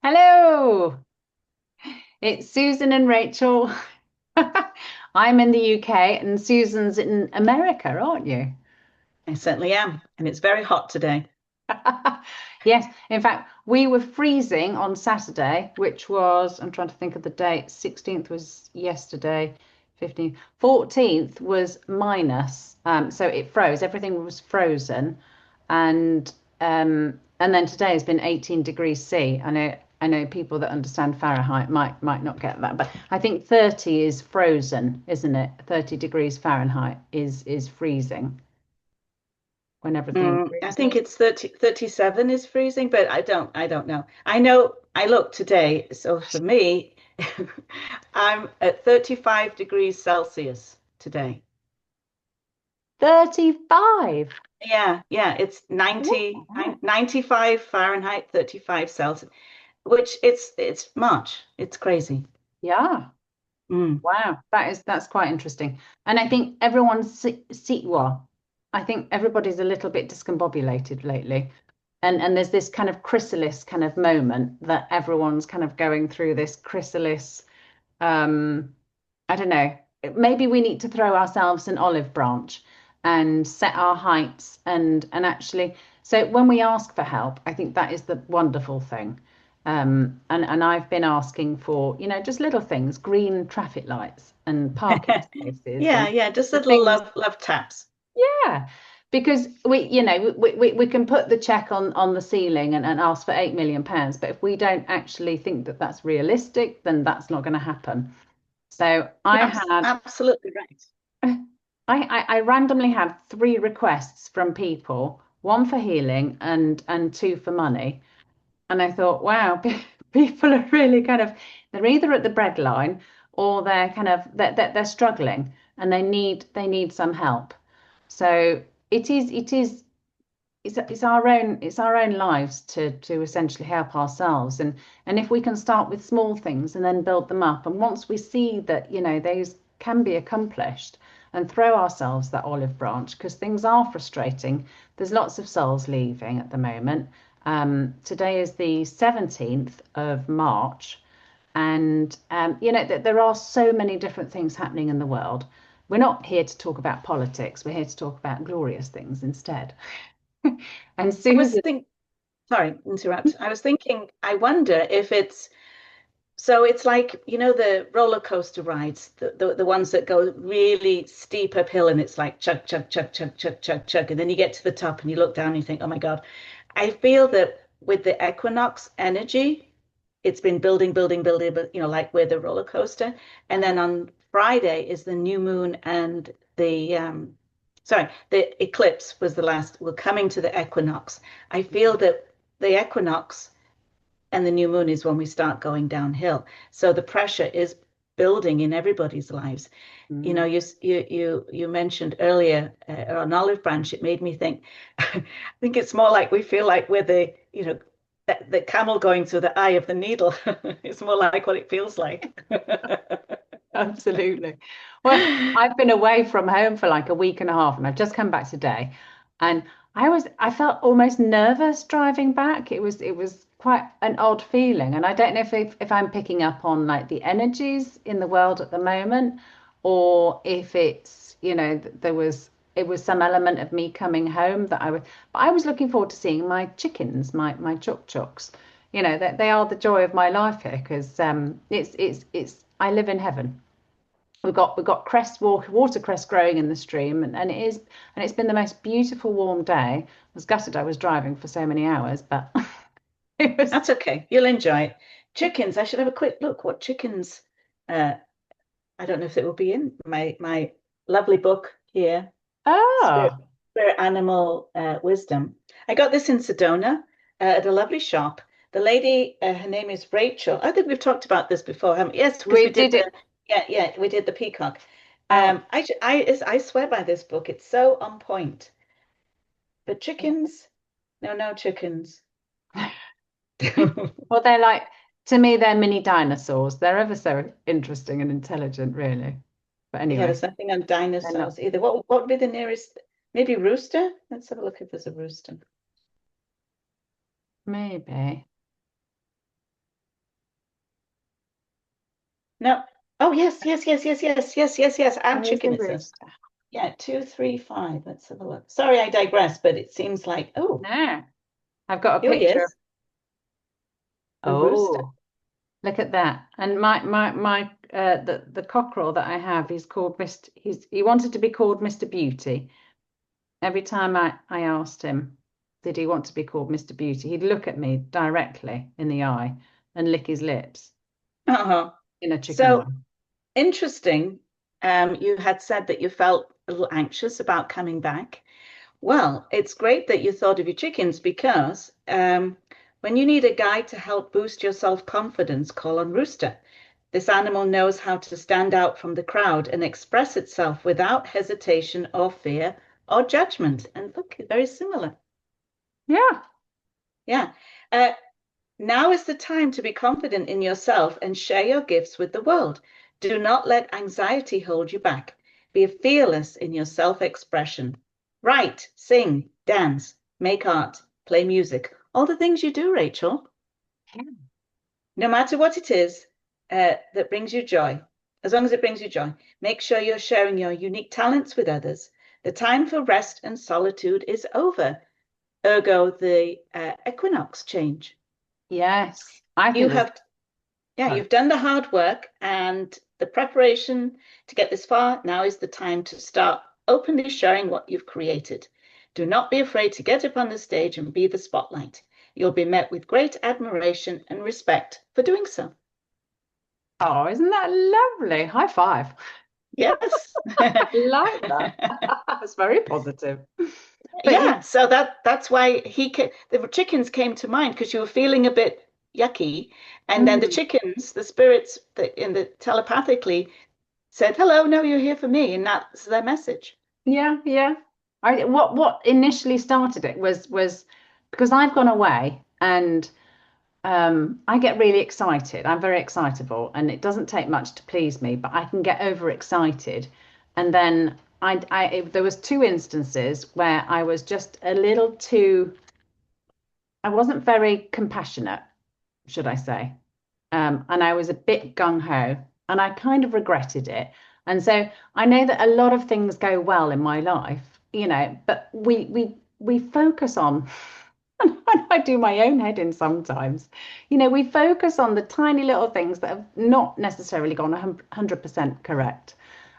Hello, it's Susan and Rachel. I'm in the UK and Susan's in America, aren't you? I certainly am, and it's very hot today. Yes, in fact, we were freezing on Saturday, which was, I'm trying to think of the date, 16th was yesterday, 15th, 14th was minus. So it froze, everything was frozen. And then today has been 18 degrees C. I know people that understand Fahrenheit might not get that, but I think 30 is frozen, isn't it? 30 degrees Fahrenheit is freezing when everything I freezes. think it's 37 is freezing, but I don't know. I know I looked today, so for me, I'm at 35 degrees Celsius today. 35. Yeah, it's Wow. 95 Fahrenheit, 35 Celsius, which it's March. It's crazy. Yeah. Mm. Wow. That's quite interesting. And I think everyone's well, I think everybody's a little bit discombobulated lately. And there's this kind of chrysalis kind of moment that everyone's kind of going through this chrysalis. Um, I don't know. Maybe we need to throw ourselves an olive branch and set our heights and actually. So when we ask for help, I think that is the wonderful thing. And I've been asking for, just little things, green traffic lights and parking spaces Yeah, and yeah, just the little things. love taps. Yeah, because we can put the check on the ceiling and ask for £8 million, but if we don't actually think that that's realistic, then that's not going to happen. So You're I had absolutely right. I randomly had three requests from people, one for healing and two for money. And I thought, wow, people are really they're either at the breadline or they're they're struggling and they need some help. So it is it's our own lives to essentially help ourselves, and if we can start with small things and then build them up, and once we see that those can be accomplished, and throw ourselves that olive branch, because things are frustrating. There's lots of souls leaving at the moment. Today is the 17th of March, and there are so many different things happening in the world. We're not here to talk about politics, we're here to talk about glorious things instead. And I was Susan, think Sorry, interrupt. I was thinking, I wonder if it's like, the roller coaster rides, the ones that go really steep uphill and it's like chug, chug, chug, chug, chug, chug, chug. And then you get to the top and you look down and you think, oh my God. I feel that with the equinox energy, it's been building, building, building, but like with the roller coaster. And then on Friday is the new moon and the eclipse was the last. We're coming to the equinox. I feel that the equinox and the new moon is when we start going downhill. So the pressure is building in everybody's lives. mm, You mentioned earlier on olive branch. It made me think. I think it's more like we feel like we're the camel going through the eye of the needle. It's more like what it feels like. absolutely. Well, I've been away from home for like a week and a half, and I've just come back today, and I felt almost nervous driving back. It was quite an odd feeling, and I don't know if I'm picking up on like the energies in the world at the moment, or if it's there was it was some element of me coming home that I was looking forward to seeing my chickens, my chooks. That they are the joy of my life here, because it's I live in heaven. We've got watercress growing in the stream, and it's been the most beautiful warm day. I was gutted I was driving for so many hours, but it was. That's okay. You'll enjoy it. Chickens. I should have a quick look what chickens. Uh, I don't know if it will be in my lovely book here, Spirit, Ah, Spirit Animal Wisdom. I got this in Sedona at a lovely shop. The lady, her name is Rachel. I think we've talked about this before, haven't we? Yes, because we we did did it. we did the peacock. Oh, I swear by this book. It's so on point. But chickens, no, no chickens. well, they're like, to me, they're mini dinosaurs. They're ever so interesting and intelligent, really. But Yeah, anyway, there's nothing on they're not. dinosaurs either. What would be the nearest? Maybe rooster? Let's have a look if there's a rooster. Maybe. No. Oh, yes, yes, yes, yes, yes, yes, yes, yes. And Where's the chicken, it says. rooster? Yeah, 235. Let's have a look. Sorry, I digress, but it seems like, oh, No, I've got a here he picture of is. the rooster. Oh, Look at that. And my the cockerel that I have, he's called Mr. He wanted to be called Mr. Beauty. Every time I asked him, did he want to be called Mr. Beauty, he'd look at me directly in the eye and lick his lips uh-huh. in a chicken way. So interesting. You had said that you felt a little anxious about coming back. Well, it's great that you thought of your chickens because when you need a guide to help boost your self-confidence, call on Rooster. This animal knows how to stand out from the crowd and express itself without hesitation or fear or judgment. And look, very similar. Yeah. Yeah. Uh, Now is the time to be confident in yourself and share your gifts with the world. Do not let anxiety hold you back. Be fearless in your self-expression. Write, sing, dance, make art, play music, all the things you do, Rachel. No matter what it is that brings you joy, as long as it brings you joy, make sure you're sharing your unique talents with others. The time for rest and solitude is over. Ergo, the equinox change. Yes. I You think there's have Yeah, sorry. you've done the hard work and the preparation to get this far. Now is the time to start openly sharing what you've created. Do not be afraid to get up on the stage and be the spotlight. You'll be met with great admiration and respect for doing so. Oh, isn't that lovely? High five. Yes. I like that. That's very positive. But yeah, Yeah, so that's why the chickens came to mind because you were feeling a bit yucky, and then the mm, chickens, the spirits that in the telepathically said, "Hello, no, you're here for me," and that's their message. yeah, yeah. What initially started it was because I've gone away and I get really excited. I'm very excitable, and it doesn't take much to please me, but I can get overexcited. And then there was two instances where I was just a little too, I wasn't very compassionate, should I say. And I was a bit gung-ho, and I kind of regretted it. And so I know that a lot of things go well in my life, but we focus on and I do my own head in sometimes. We focus on the tiny little things that have not necessarily gone 100% correct.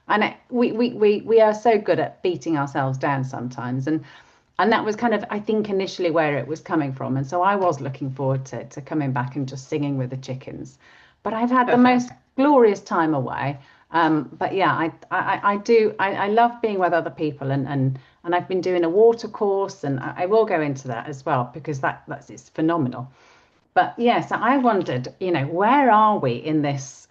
And we are so good at beating ourselves down sometimes. And that was kind of, I think, initially where it was coming from. And so I was looking forward to coming back and just singing with the chickens. But I've had the Perfect. most glorious time away. But yeah, I love being with other people and I've been doing a water course and I will go into that as well because that's it's phenomenal. But yes, I wondered, where are we in this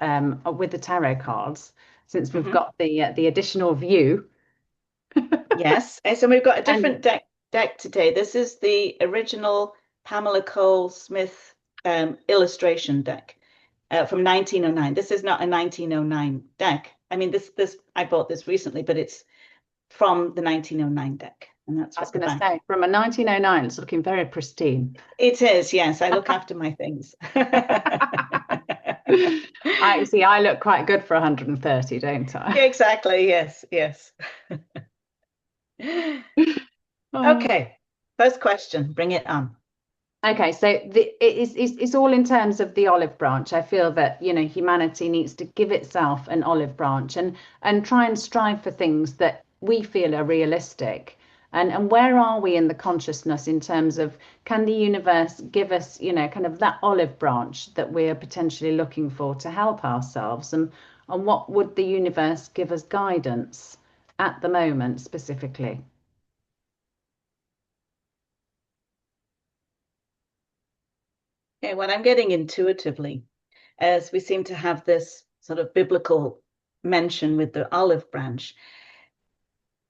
with the tarot cards since we've Hmm. got the additional view Yes. And so we've got a and different deck today. This is the original Pamela Cole Smith illustration deck from 1909. This is not a 1909 deck. I mean, this I bought this recently, but it's from the 1909 deck, and that's I was what the going to back. say from a 1909, it's looking very pristine. It is, yes. I look after my things. I see, I look quite good for 130, don't I? Exactly. Yes. Yes. Oh. Okay. First question. Bring it on. Okay, so it's all in terms of the olive branch. I feel that, humanity needs to give itself an olive branch and try and strive for things that we feel are realistic. And where are we in the consciousness in terms of can the universe give us, kind of that olive branch that we're potentially looking for to help ourselves? And what would the universe give us guidance at the moment specifically? Okay. What I'm getting intuitively, as we seem to have this sort of biblical mention with the olive branch,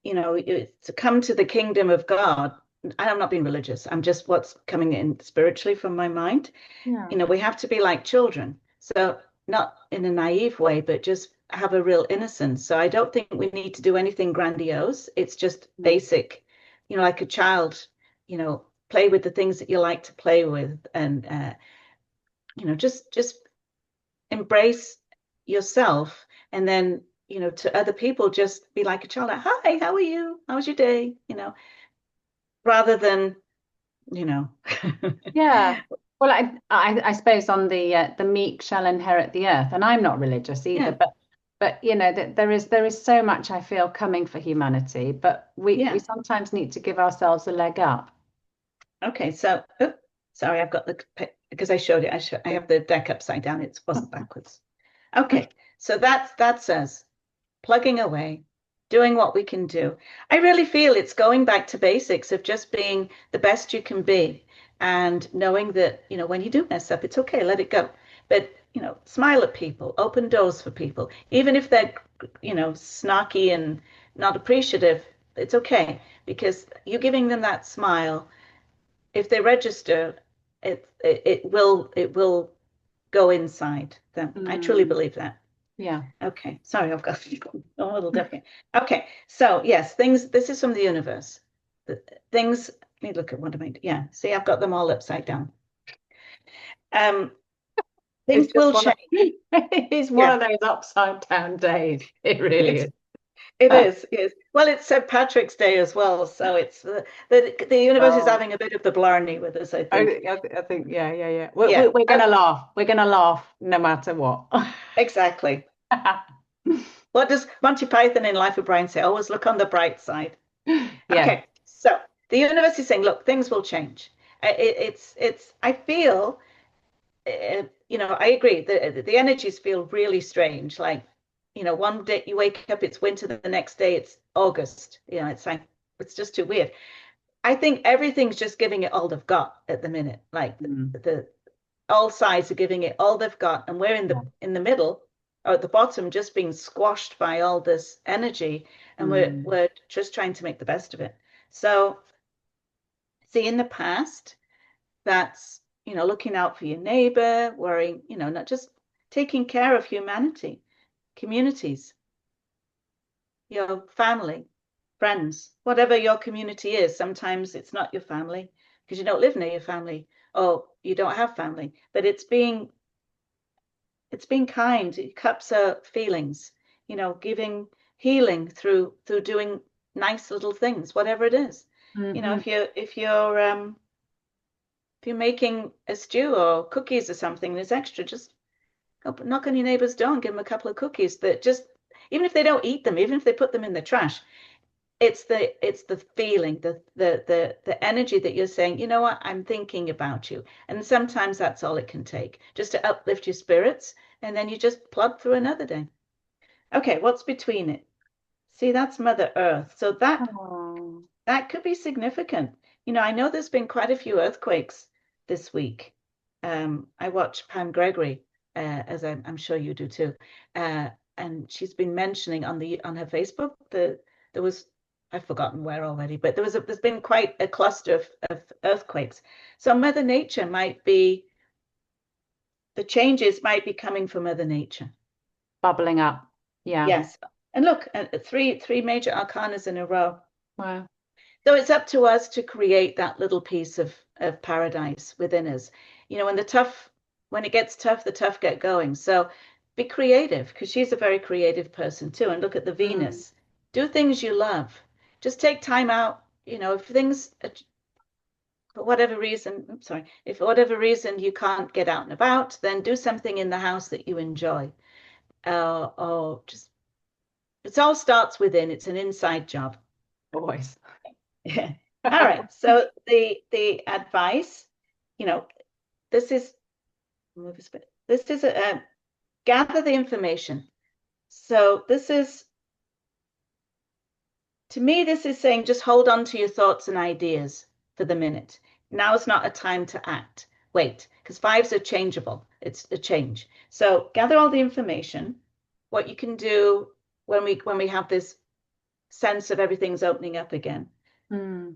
to come to the kingdom of God. I'm not being religious. I'm just what's coming in spiritually from my mind. Yeah. We have to be like children. So not in a naive way, but just have a real innocence. So I don't think we need to do anything grandiose. It's just basic, like a child, play with the things that you like to play with and just embrace. yourself, and then, to other people, just be like a child, like, hi, how are you? How was your day? Rather than, you know. Yeah. Well, I suppose on the meek shall inherit the earth, and I'm not religious either, Yeah, but that there is so much I feel coming for humanity, but we yeah. sometimes need to give ourselves a leg up. Okay, so, sorry, I've got because I showed it, I have the deck upside down. It wasn't backwards. Okay, so that says plugging away, doing what we can do. I really feel it's going back to basics of just being the best you can be, and knowing that, when you do mess up, it's okay, let it go. But, smile at people, open doors for people, even if they're, snarky and not appreciative, it's okay, because you're giving them that smile. If they register, it will go inside them. I truly Mm, believe that. yeah. Okay, sorry, I've got a little different. Okay, so yes, this is from the universe. The things, let me look at what am I, yeah, see, I've got them all upside down. Um, It's things just will one of change. it's one Yeah, of those upside down days. It really it's is. it is, yes. Well, it's St. Patrick's Day as well, so it's the universe is Oh, having a bit of the blarney with us, I think. I think, yeah, yeah, yeah. We're, Yeah, we're, we're gonna laugh. We're gonna laugh no matter what. exactly. What does Monty Python in Life of Brian say? Always look on the bright side. Yeah. Okay, so the universe is saying, look, things will change. I feel, I agree. The energies feel really strange. Like, one day you wake up, it's winter, the next day it's August. It's like, it's just too weird. I think everything's just giving it all they've got at the minute. Like Mm. the all sides are giving it all they've got, and we're in the middle or at the bottom, just being squashed by all this energy, and we're Mm. we're just trying to make the best of it. So, see, in the past, that's, looking out for your neighbor, worrying, not just taking care of humanity, communities, your family, friends, whatever your community is. Sometimes it's not your family because you don't live near your family or you don't have family, but it's being kind. It cups are feelings, giving healing through doing nice little things, whatever it is. Hmm. If you're making a stew or cookies or something there's extra, just knock on your neighbor's door and give them a couple of cookies, that just, even if they don't eat them, even if they put them in the trash, it's the feeling, the energy that you're saying, you know what, I'm thinking about you. And sometimes that's all it can take, just to uplift your spirits, and then you just plod through another day. Okay, what's between it? See, that's Mother Earth. So that Oh, that could be significant. I know there's been quite a few earthquakes this week. I watch Pam Gregory, as I'm sure you do too, uh, and she's been mentioning on her Facebook that there was, I've forgotten where already, but there's been quite a cluster of earthquakes. So Mother Nature the changes might be coming from Mother Nature. bubbling up. Yeah. Yes, and look, three major arcanas in a row. Wow. So it's up to us to create that little piece of paradise within us. When it gets tough, the tough get going. So be creative, because she's a very creative person too. And look at the Mm. Venus. Do things you love. Just take time out. If things, for whatever reason, I'm sorry, if for whatever reason you can't get out and about, then do something in the house that you enjoy. Or just, it all starts within. It's an inside job. Always. Yeah. All right. So the advice, you know, this is move this bit. This is a gather the information. So to me, this is saying just hold on to your thoughts and ideas for the minute. Now is not a time to act. Wait, because fives are changeable. It's a change. So gather all the information. What you can do when we have this sense of everything's opening up again. Mm.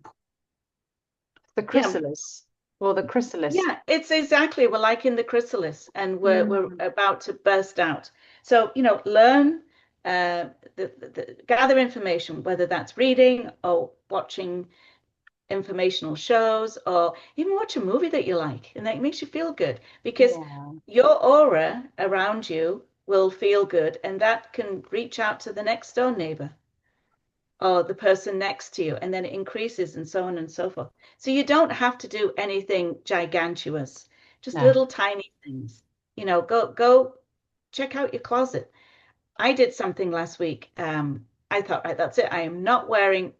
The Yeah, chrysalis or the chrysalis. yeah, it's exactly, we're like in the chrysalis, and we're Mm. about to burst out. So, learn, gather information, whether that's reading or watching informational shows, or even watch a movie that you like and that makes you feel good, because Yeah. your aura around you, will feel good, and that can reach out to the next door neighbor or the person next to you, and then it increases and so on and so forth. So you don't have to do anything gigantuous, just No. little tiny things. Go check out your closet. I did something last week. I thought, right, that's it. I am not wearing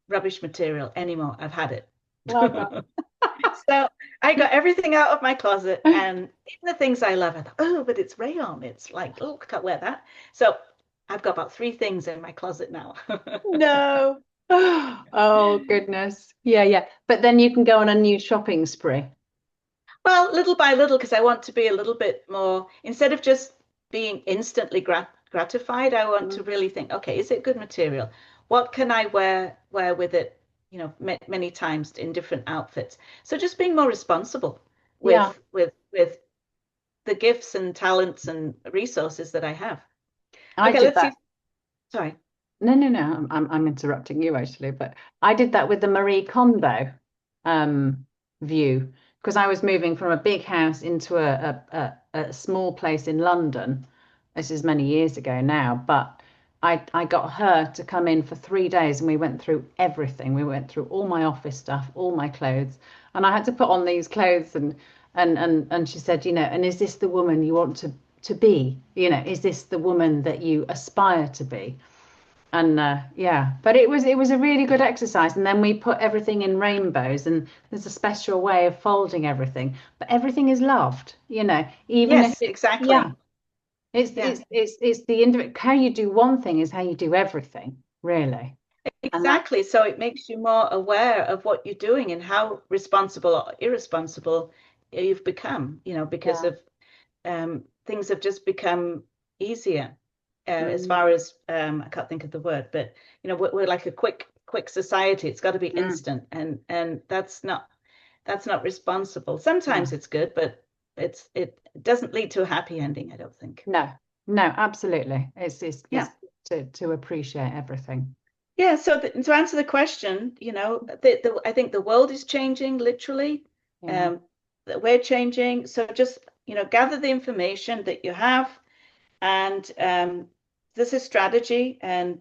rubbish material anymore. I've had it. Well done. So I got everything out of my closet, and even the things I love, I thought, oh, but it's rayon. It's like, oh, I can't wear that. So I've got about 3 things in my closet now. No. Oh, goodness. Yeah, yeah. But then you can go on a new shopping spree. Well, little by little, because I want to be a little bit more, instead of just being instantly gratified, I want Mm. to really think, okay, is it good material? What can I wear with it, many times in different outfits? So just being more responsible Yeah, with the gifts and talents and resources that I have. I Okay, did let's that. see. Sorry. No, no, no. I'm interrupting you actually, but I did that with the Marie Kondo um, view because I was moving from a big house into a small place in London. This is many years ago now, but I got her to come in for 3 days and we went through everything. We went through all my office stuff, all my clothes, and I had to put on these clothes and she said, and is this the woman you want to be? Is this the woman that you aspire to be? And yeah, but it was a really good exercise. And then we put everything in rainbows, and there's a special way of folding everything. But everything is loved, even if Yes, it's yeah, exactly. it's Yeah, it's it's it's the individual. How you do one thing is how you do everything, really. And that exactly. So it makes you more aware of what you're doing and how responsible or irresponsible you've become, because yeah, of things have just become easier as mm, far as I can't think of the word, but we're like a quick society. It's got to be mm, instant, and that's not responsible. Sometimes no, it's good, but it doesn't lead to a happy ending, I don't think. no, no, absolutely. It's Yeah. to appreciate everything. Yeah, so to answer the question, I think the world is changing literally. Yeah. Um, that we're changing. So just, gather the information that you have, and this is strategy. And,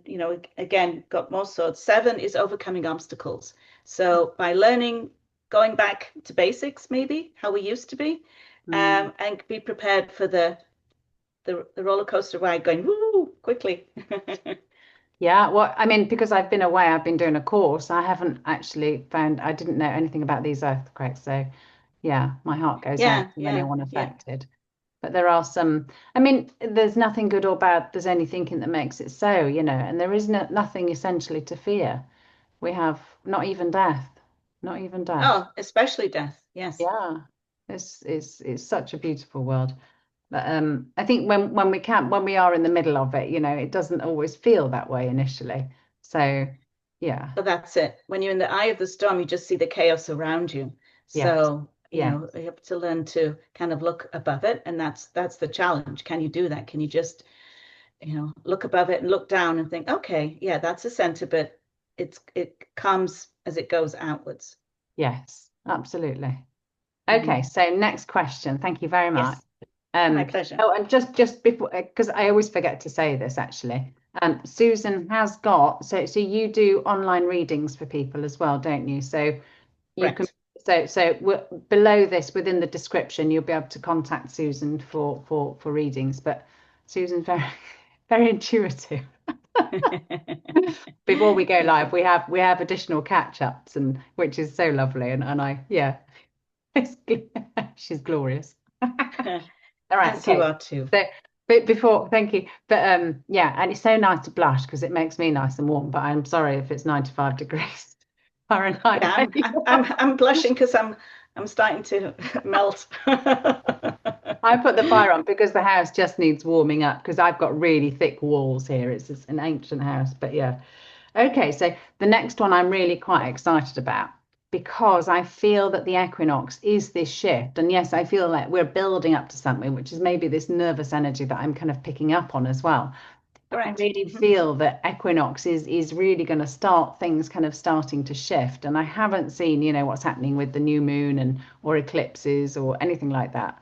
again, got more swords. 7 is overcoming obstacles. So by learning, going back to basics, maybe how we used to be, Mm. and be prepared for the roller coaster ride going woo quickly. Yeah, well, I mean, because I've been away, I've been doing a course. I haven't actually I didn't know anything about these earthquakes. So, yeah, my heart goes out Yeah, to yeah, anyone yeah. affected. But there are some, I mean, there's nothing good or bad. There's only thinking that makes it so, and there is nothing essentially to fear. We have not even death, not even death. Oh, especially death. Yes. Yeah, it's such a beautiful world. But I think when we are in the middle of it, it doesn't always feel that way initially. So yeah, But that's it. When you're in the eye of the storm, you just see the chaos around you. yes, So, yes, you have to learn to kind of look above it. And that's the challenge. Can you do that? Can you just, look above it and look down and think, okay, yeah, that's the center, but it comes as it goes outwards. yes, absolutely. Okay, Mhm. so next question. Thank you very much. Yes, my Um, pleasure. oh, and just before, because I always forget to say this actually. Susan has got so you do online readings for people as well, don't you? So you can Correct. below this within the description you'll be able to contact Susan for readings. But Susan's very very intuitive. Before we go live, we have additional catch-ups and which is so lovely and I yeah, she's glorious. All right, As you okay. are too. So, but before, thank you. But yeah, and it's so nice to blush because it makes me nice and warm. But I'm sorry if it's 95 degrees Fahrenheit. Yeah, I'm blushing because I'm starting to melt. I put the fire on because the house just needs warming up because I've got really thick walls here. It's just an ancient house, but yeah. Okay, so the next one I'm really quite excited about because I feel that the equinox is this shift. And yes, I feel like we're building up to something, which is maybe this nervous energy that I'm kind of picking up on as well. But I Correct. really Mhm. feel that equinox is really going to start things kind of starting to shift. And I haven't seen, what's happening with the new moon and or eclipses or anything like that.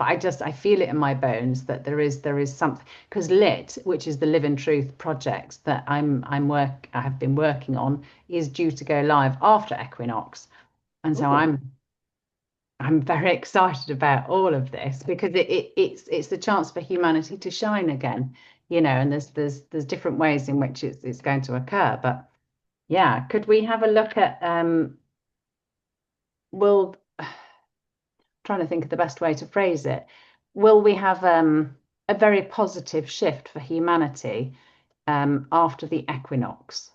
but I feel it in my bones that there is something, because Lit, which is the Live in Truth project that I have been working on, is due to go live after Equinox. And so Ooh. I'm very excited about all of this because it's the chance for humanity to shine again, and there's different ways in which it's going to occur. But yeah, could we have a look at will trying to think of the best way to phrase it. Will we have a very positive shift for humanity after the equinox?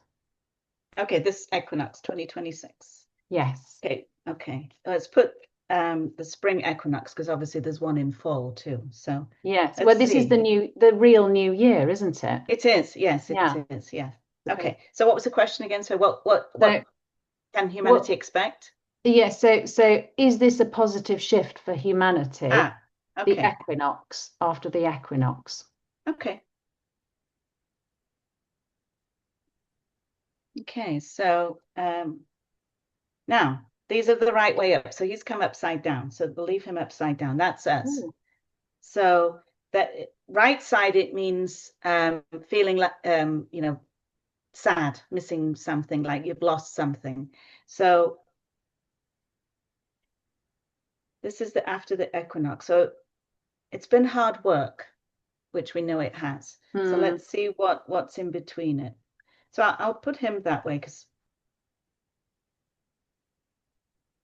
Okay, this equinox 2026. Yes. Okay. Let's put the spring equinox, because obviously there's one in fall too. So Yes. Well, let's this is see. the real new year, isn't it? It is, yes, it Yeah. is, yeah. So, Okay. So what was the question again? So what so can humanity what? expect? Yeah. So is this a positive shift for humanity? Ah, The okay. equinox after the equinox. Okay. Okay. So now these are the right way up. So he's come upside down. So we'll leave him upside down. That's us. Ooh. So that right side, it means feeling like sad, missing something, like you've lost something. So this is the after the equinox. So it's been hard work, which we know it has. So Hmm. let's see what's in between it. So I'll put him that way because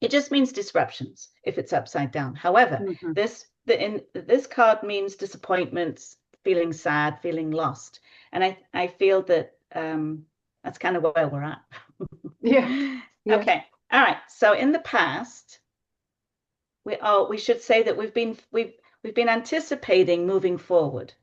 it just means disruptions if it's upside down. However, Mhm. this card means disappointments, feeling sad, feeling lost, and I feel that that's kind of where we're at. Yeah. Yeah. Okay, all right. So in the past, we should say that we've been anticipating moving forward.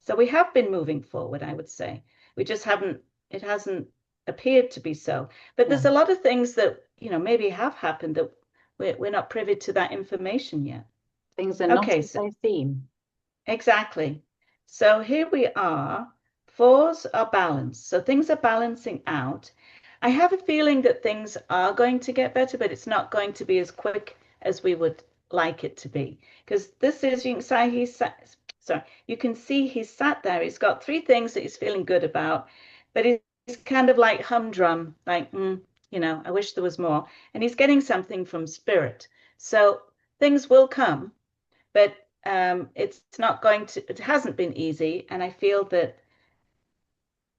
So we have been moving forward, I would say. We just haven't, it hasn't appeared to be so. But Yeah. there's a lot of things that, maybe have happened that we're not privy to that information yet. Things are not Okay, as so they seem. exactly. So here we are. Fours are balanced. So things are balancing out. I have a feeling that things are going to get better, but it's not going to be as quick as we would like it to be. Because this is, you can say you can see he's sat there. He's got three things that he's feeling good about, but he's kind of like humdrum, like, I wish there was more. And he's getting something from spirit. So things will come, but it hasn't been easy. And I feel that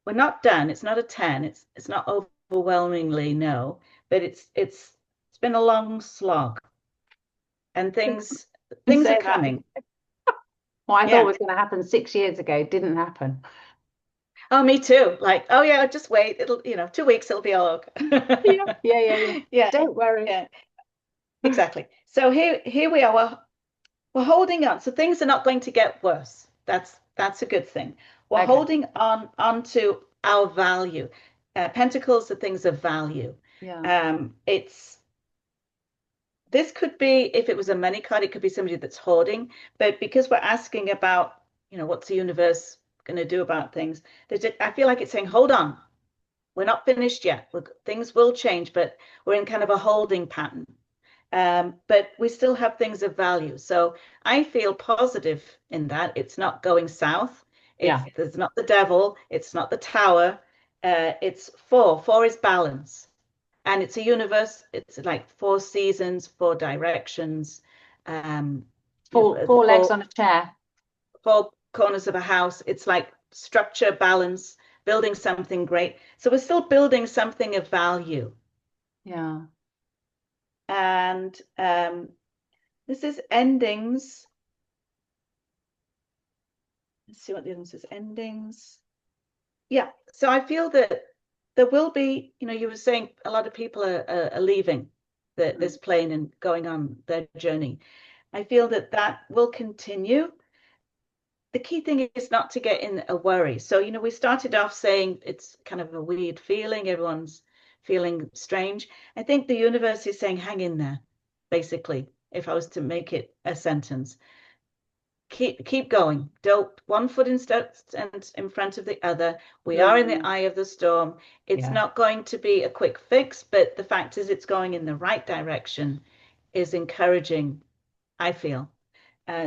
we're not done. It's not a 10. It's not overwhelmingly no, but it's been a long slog, and You things are say that. coming. What I thought Yeah. was going to happen 6 years ago didn't happen. Oh, me too. Like, oh yeah, just wait. It'll, 2 weeks, it'll be all okay. Yeah, yeah, yeah, yeah. Yeah, Don't worry. yeah, exactly. So here we are. We're holding on. So things are not going to get worse. That's a good thing. We're Okay. holding on to our value. Pentacles are things of value. Yeah. It's this could be, if it was a money card, it could be somebody that's hoarding. But because we're asking about, what's the universe going to do about things, I feel like it's saying, hold on, we're not finished yet. Things will change, but we're in kind of a holding pattern. But we still have things of value. So I feel positive in that. It's not going south. Yeah. There's not the devil. It's not the tower. It's four. Four is balance. And it's a universe. It's like four seasons, four directions. Um, the Four legs on a chair. four corners of a house. It's like structure, balance, building something great. So we're still building something of value. Yeah. And this is endings. Let's see what the other one says. Endings. Yeah. So I feel that there will be, you were saying a lot of people are leaving this plane and going on their journey. I feel that will continue. The key thing is not to get in a worry. So, we started off saying it's kind of a weird feeling. Everyone's feeling strange. I think the universe is saying, hang in there, basically, if I was to make it a sentence. Keep going. Don't one foot in front of the other. We are in the Mm. eye of the storm. It's Yeah. not going to be a quick fix, but the fact is it's going in the right direction is encouraging, I feel.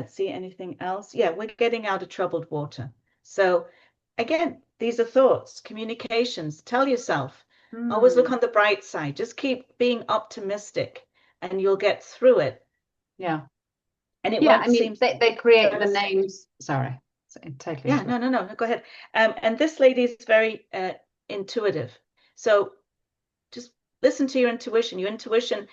See anything else? Yeah, we're getting out of troubled water. So again, these are thoughts, communications. Tell yourself, always look Mm. on the bright side. Just keep being optimistic and you'll get through it. Yeah. And it Yeah, won't I mean, seem they create the stressing. names. Sorry, totally Yeah, interrupt. no, go ahead. And this lady is very intuitive. So just listen to your intuition. Your intuition,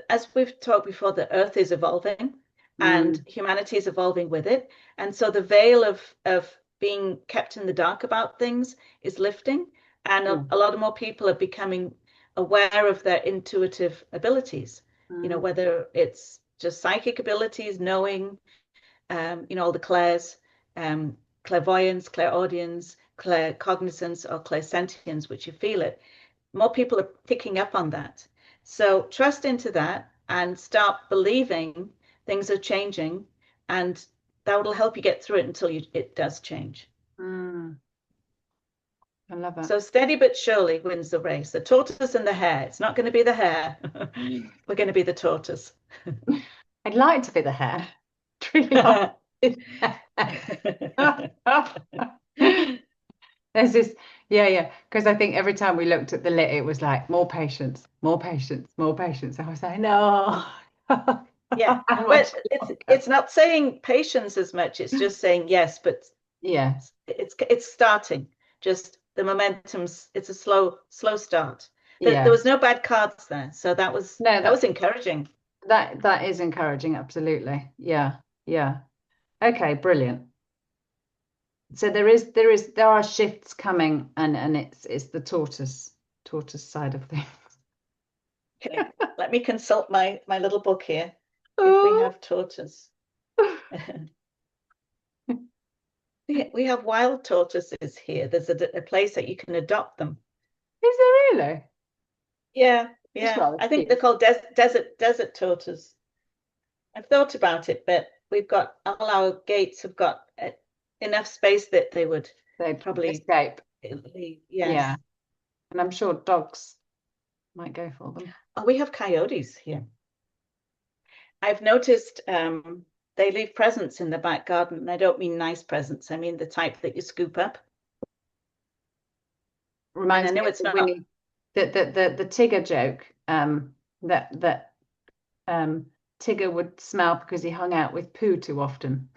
as we've talked before, the earth is evolving and Mm. humanity is evolving with it. And so the veil of being kept in the dark about things is lifting. And Yeah. a lot of more people are becoming aware of their intuitive abilities, Mm. whether it's just psychic abilities, knowing, all the clairs, um, clairvoyance, clairaudience, claircognizance, or clairsentience, which you feel it. More people are picking up on that. So trust into that and start believing things are changing, and that will help you get through it until it does change. Mm. I love it. So steady but surely wins the race. The tortoise and the hare. It's not going to be the hare. We're going to be the tortoise. I'd like to be the hare. Truly like to be the hare. There's this, yeah, yeah. Because I think every time we looked at the lit, it was like more patience, more patience, more patience. I was like, no, Yeah, how much but it's longer? it's not saying patience as much. It's just saying yes, but Yeah, it's starting. Just the momentum's. It's a slow start. There yeah. was no bad cards there, so that was No, that was encouraging. that is encouraging, absolutely. Yeah, yeah. Okay, brilliant. So there are shifts coming, and it's the tortoise side of things. Okay, let me consult my little book here. If we Oh, have tortoise, we have wild tortoises here. There's a place that you can adopt them. is there really? Yeah, It's yeah. rather I think they're cute. called desert tortoise. I've thought about it, but we've got all our gates have got enough space that they would They probably escape. leave. Yeah, Yes. and I'm sure dogs might go for them. Oh, we have coyotes here. I've noticed they leave presents in the back garden. And I don't mean nice presents. I mean the type that you scoop up. And I Reminds me know of it's the not. Winnie, the Tigger joke. That um Tigger would smell because he hung out with poo too often.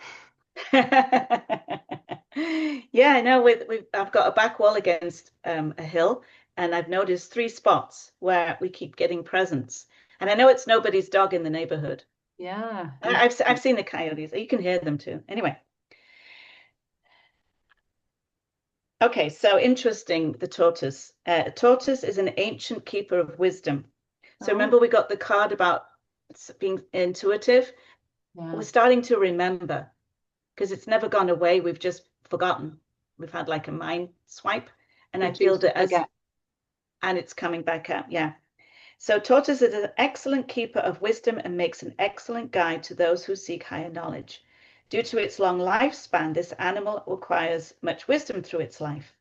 Yeah, I know. I've got a back wall against a hill, and I've noticed three spots where we keep getting presents. And I know it's nobody's dog in the neighborhood. Yeah, I've interesting. seen the coyotes. You can hear them too. Anyway, okay. So interesting. The tortoise. Tortoise is an ancient keeper of wisdom. So Oh, remember, we got the card about being intuitive. We're yeah. starting to remember because it's never gone away. We've just forgotten. We've had like a mind swipe, and We I choose feel to that as forget. and it's coming back up. Yeah. So tortoise is an excellent keeper of wisdom and makes an excellent guide to those who seek higher knowledge. Due to its long lifespan, this animal acquires much wisdom through its life.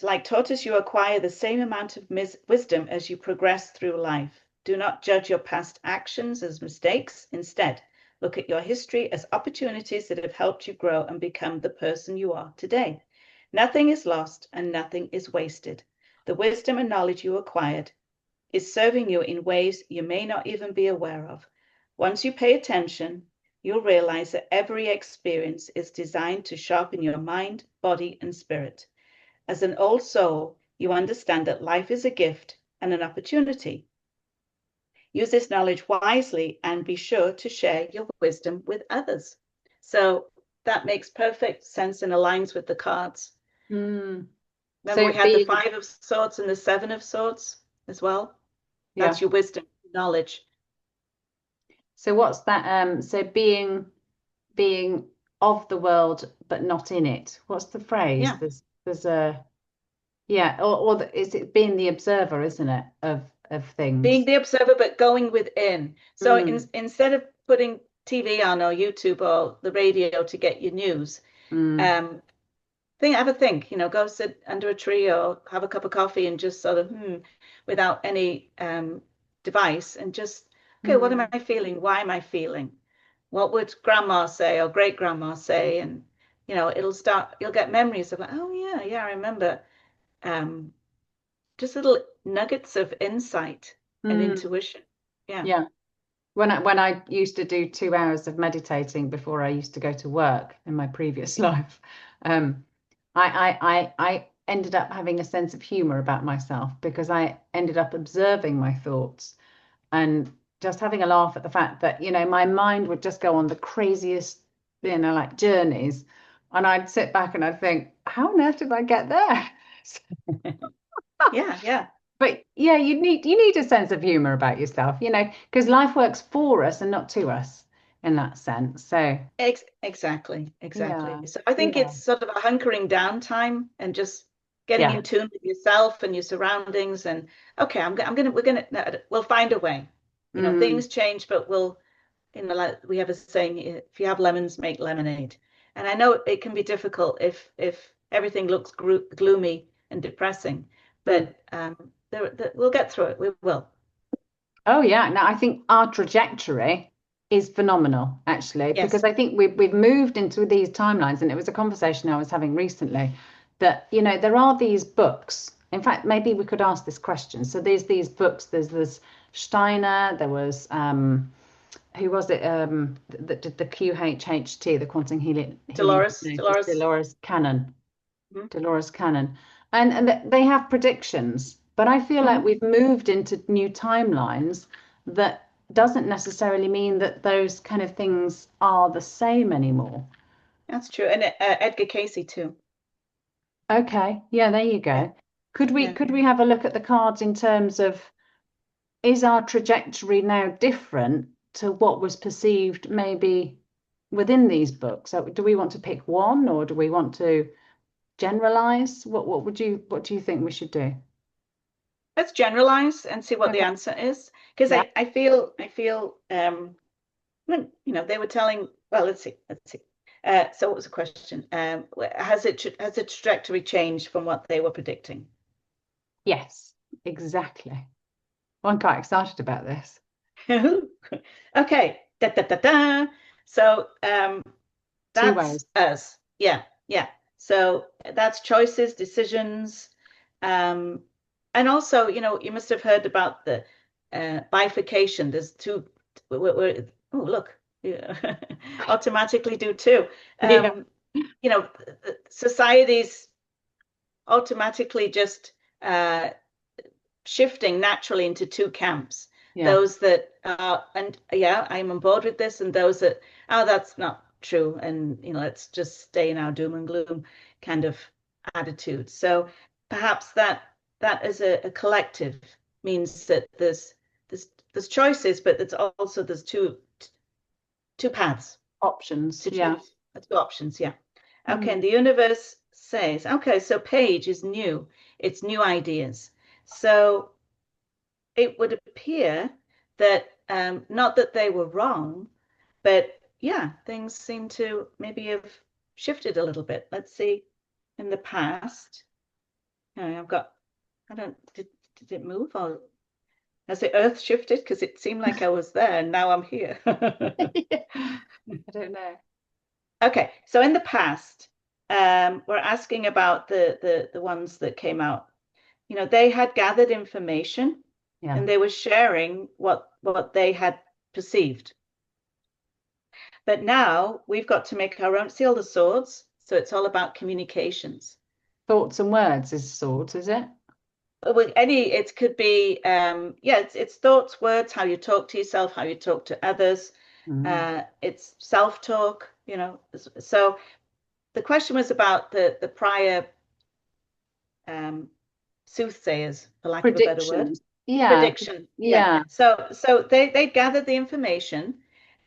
Like tortoise, you acquire the same amount of wisdom as you progress through life. Do not judge your past actions as mistakes. Instead, look at your history as opportunities that have helped you grow and become the person you are today. Nothing is lost and nothing is wasted. The wisdom and knowledge you acquired is serving you in ways you may not even be aware of. Once you pay attention, you'll realize that every experience is designed to sharpen your mind, body, and spirit. As an old soul, you understand that life is a gift and an opportunity. Use this knowledge wisely and be sure to share your wisdom with others. So that makes perfect sense and aligns with the cards. Mm. Remember, So we had the being, Five of Swords and the Seven of Swords as well. yeah. That's your wisdom, knowledge. So what's that? So being of the world but not in it. What's the phrase? Yeah. There's a yeah, is it being the observer, isn't it, of Being things? the observer, but going within. So Mm. instead of putting TV on or YouTube or the radio to get your news, Mm. um, have a think, go sit under a tree or have a cup of coffee and just sort of without any device and just, okay, what am Mm. I feeling? Why am I feeling? what would grandma say or great grandma say? And you'll get memories of like, oh yeah, yeah, I remember. Um, just little nuggets of insight and Mm, intuition. Yeah. yeah. When I used to do 2 hours of meditating before I used to go to work in my previous life, um, I ended up having a sense of humor about myself because I ended up observing my thoughts and just having a laugh at the fact that, my mind would just go on the craziest, like journeys. And I'd sit back and I'd think, how on earth did I get there? Yeah, yeah. But yeah, you need a sense of humor about yourself, because life works for us and not to us in that sense. So Exactly, exactly. yeah, So I think yeah, it's sort of a hunkering down time and just getting yeah. in tune with yourself and your surroundings. And okay, we're gonna, no, we'll find a way. Mm, Things change, but like we have a saying, if you have lemons, make lemonade. And I know it can be difficult if everything looks gloomy and depressing, mm. but we'll get through it. We will. Oh yeah. Now I think our trajectory is phenomenal, actually, because Yes. I think we've moved into these timelines, and it was a conversation I was having recently that, there are these books. In fact, maybe we could ask this question. So there's these books, there's this Steiner, there was who was it that did the QHHT, the quantum healing Dolores, technique? It's Dolores. Dolores Cannon. Mhm. Dolores Cannon. And they have predictions, but I feel like Mhm. we've moved into new timelines that doesn't necessarily mean that those kind of things are the same anymore. That's true. And Edgar Casey too. Okay, yeah, there you Yeah, go. Could we yeah. could we have a look at the cards in terms of, is our trajectory now different to what was perceived maybe within these books? So do we want to pick one, or do we want to generalize? What do you think we should do? Let's generalize and see what the Okay. answer is. Because Yeah. I feel when they were telling, well, let's see. So what was the question? Has the trajectory changed from what they were predicting? Yes, exactly. Well, I'm quite excited about this. Okay. Da, da, da, da. So Two that's ways. us. Yeah, yeah. So that's choices, decisions, um, and also, you must have heard about the bifurcation. There's two. Oh, look, yeah. Automatically do two. Yeah. Societies automatically just shifting naturally into two camps. Yeah. Those that and yeah, I'm on board with this, and those that, oh, that's not true, and let's just stay in our doom and gloom kind of attitude. So perhaps that as a collective means that there's choices, but there's two paths Options. to Yeah. choose. Two options, yeah. Okay, and Mm. the universe says, okay, so Page is new. It's new ideas. So it would appear that not that they were wrong, but yeah, things seem to maybe have shifted a little bit. Let's see in the past. I've got, I don't, did it move or has the earth shifted? Because it seemed like I was there and now I'm here. I don't know. Okay, so in the past, we're asking about the ones that came out. They had gathered information Yeah. and they were sharing what they had perceived. But now we've got to make our own, see all the swords. So it's all about communications. Thoughts and words is swords, is it? With it could be, yeah, it's thoughts, words, how you talk to yourself, how you talk to others. Mm. It's self-talk, So the question was about the prior um, soothsayers, for lack of a better word. Predictions. Yeah. Prediction, yeah. Yeah. So they gathered the information,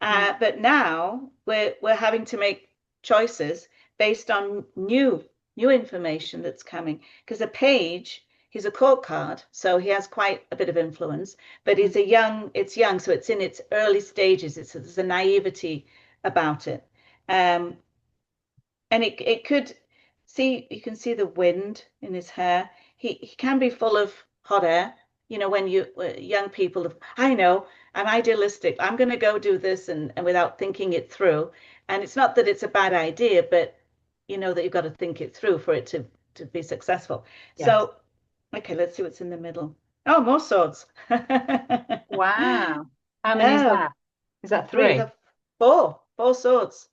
Mm. but now we're having to make choices based on new information that's coming. Because a page, he's a court card, so he has quite a bit of influence, but it's young, so it's in its early stages. There's a naivety about it. Um, and it could see, you can see the wind in his hair. He can be full of hot air. When young people, I know, I'm idealistic. I'm going to go do this and without thinking it through. And it's not that it's a bad idea, but you know that you've got to think it through for it to be successful. Yes. So, okay, let's see what's in the middle. Oh, more swords. Wow. How many is Oh, that? Is that three, three? four swords.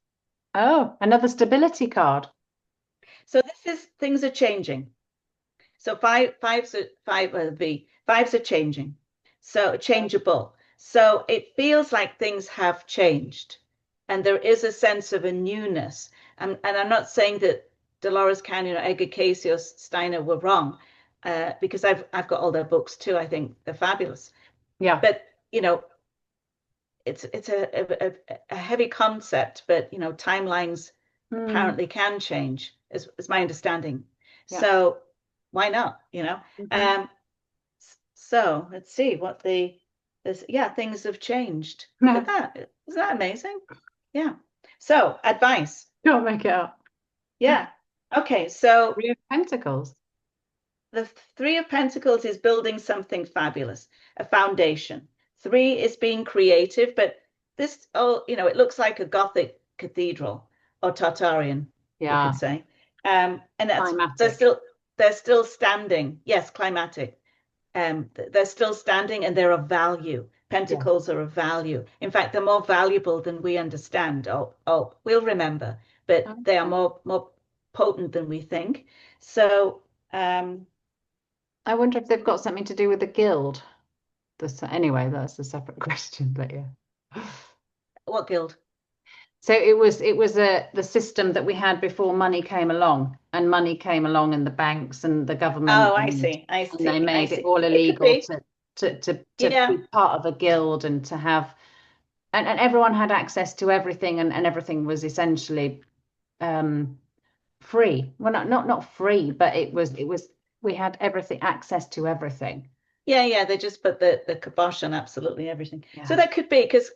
Oh, another stability card. So this is things are changing. So fives are changing. So changeable. So it feels like things have changed, and there is a sense of a newness. And I'm not saying that Dolores Canyon or Edgar Cayce or Steiner were wrong, because I've got all their books too. I think they're fabulous. Yeah. But you know, it's a heavy concept, but you know, timelines Mm, apparently can change, is my understanding. yeah. So why not? You know. Hmm. Um, so let's see what yeah, things have changed. Look at that. Isn't that amazing? Yeah. So advice. Don't make it up. Yeah. Okay. So Three of Pentacles. the Three of Pentacles is building something fabulous, a foundation. Three is being creative, but this, oh, you know, it looks like a Gothic cathedral or Tartarian, we could Yeah. say. And that's Climatic. they're still standing. Yes, climatic. They're still standing and they're of value. Yeah. Pentacles are of value. In fact, they're more valuable than we understand. We'll remember, but they are Okay. more potent than we think. So, I wonder if they've got something to do with the guild. Anyway, that's a separate question, but yeah. what guild? So it was the system that we had before money came along, and money came along, and the banks and the government, Oh, I and see. I they see. I made it see. all It could illegal be. to Yeah. be part of a guild and to have and everyone had access to everything, and everything was essentially um free. Well, not free, but it was we had everything access to everything. Yeah, yeah. They just put the kibosh on absolutely everything. So Yeah. that could be because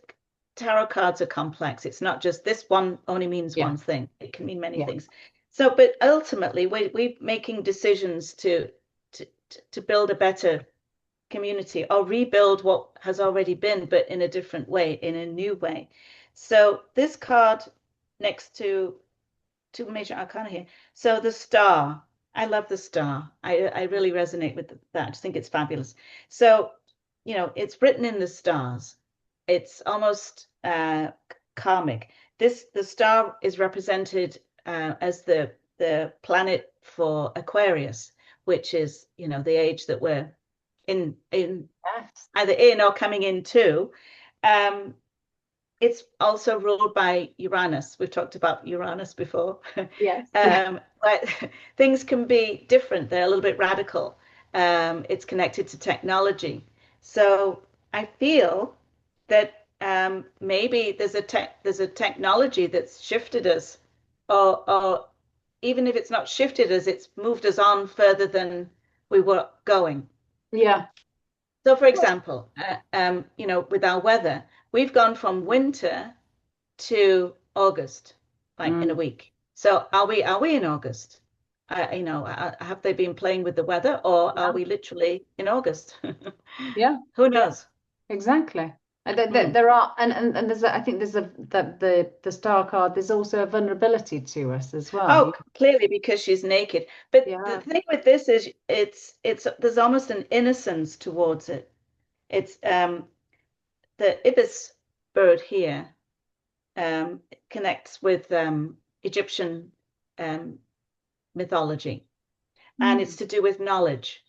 tarot cards are complex. It's not just this one only means Yeah. one thing. It can mean many Yeah. things. So, but ultimately, we're making decisions to to build a better community or rebuild what has already been, but in a different way, in a new way. So this card next to two major arcana here. So the star, I love the star. I really resonate with that. I just think it's fabulous. So, you know, it's written in the stars. It's almost karmic. The star is represented as the planet for Aquarius, which is, you know, the age that we're in Yes. either in or coming into. Um, it's also ruled by Uranus. We've talked about Uranus before. Yes. Yeah. But things can be different. They're a little bit radical. It's connected to technology. So I feel that maybe there's a technology that's shifted us, or even if it's not shifted us, it's moved us on further than we were going. Yeah. So, for example, you know, with our weather, we've gone from winter to August, like in a Mm. week. So, are we in August? You know, have they been playing with the weather, or are Yeah. we literally in August? Yeah. Who knows? Exactly. And Mm. there are, and there's, I think there's the star card. There's also a vulnerability to us as well. Oh, clearly because she's naked. But the Yeah. thing with this is, it's there's almost an innocence towards it. It's the ibis bird here connects with Egyptian um, mythology, and it's Mm. to do with knowledge.